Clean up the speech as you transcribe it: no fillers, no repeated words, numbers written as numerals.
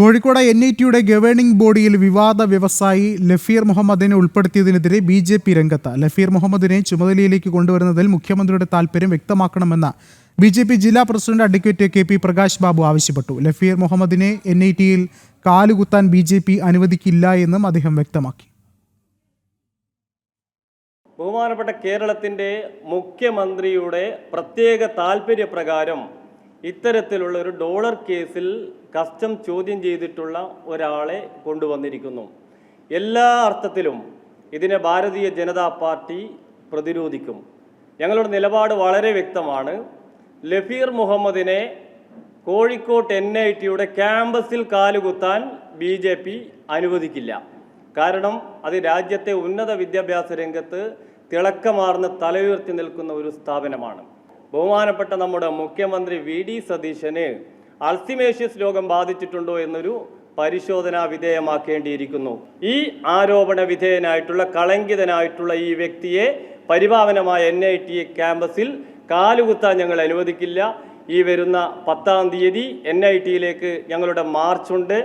Kozhikode NITയുടെ governing ബോഡിയിൽ വിവാദ വ്യവസായി ലഫീർ മുഹമ്മദിനെ ഉൾപ്പെടുത്തിയതിനെതിരെ BJP രംഗത്ത്. ലഫീർ മുഹമ്മദിനെ ചുമതലയിലേക്ക് കൊണ്ടുവരുന്നതിൽ മുഖ്യമന്ത്രിയുടെ താൽപര്യം വ്യക്തമാക്കണമെന്ന് BJP ജില്ലാ president advocate KP Prakash Babu ആവശ്യപ്പെട്ടു. ലഫീർ മുഹമ്മദിനെ NITയിൽ കാലുകുത്താൻ BJP അനുവദിക്കില്ല എന്നും അദ്ദേഹം വ്യക്തമാക്കി. ബഹുമാനപ്പെട്ട കേരളത്തിൻ്റെ മുഖ്യമന്ത്രിയുടെ പ്രത്യേക താൽപര്യപ്രകാരം ഇത്തരത്തിലുള്ള ഒരു ഡോളർ കേസിൽ കസ്റ്റം ചോദ്യം ചെയ്തിട്ടുള്ള ഒരാളെ കൊണ്ടുവന്നിരിക്കുന്നു. എല്ലാ അർത്ഥത്തിലും ഇതിനെ ഭാരതീയ ജനതാ പാർട്ടി പ്രതിരോധിക്കും. ഞങ്ങളുടെ നിലപാട് വളരെ വ്യക്തമാണ്. ലഫീർ മുഹമ്മദിനെ കോഴിക്കോട് NITയുടെ ക്യാമ്പസിൽ കാലുകുത്താൻ BJP അനുവദിക്കില്ല. കാരണം അത് രാജ്യത്തെ ഉന്നത വിദ്യാഭ്യാസ രംഗത്ത് തിളക്കമാർന്ന് തലയുയർത്തി നിൽക്കുന്ന ഒരു സ്ഥാപനമാണ്. ബഹുമാനപ്പെട്ട നമ്മുടെ മുഖ്യമന്ത്രി VD സതീശന് അൾസിമേഷ്യസ് രോഗം ബാധിച്ചിട്ടുണ്ടോ എന്നൊരു പരിശോധനാ വിധേയമാക്കേണ്ടിയിരിക്കുന്നു. ഈ ആരോപണ വിധേയനായിട്ടുള്ള കളങ്കിതനായിട്ടുള്ള ഈ വ്യക്തിയെ പരിപാവനമായ NIT ക്യാമ്പസിൽ കാലുകുത്താൻ ഞങ്ങൾ അനുവദിക്കില്ല. ഈ വരുന്ന 10-ാം തീയതി NITയിലേക്ക് ഞങ്ങളുടെ മാർച്ചുണ്ട്.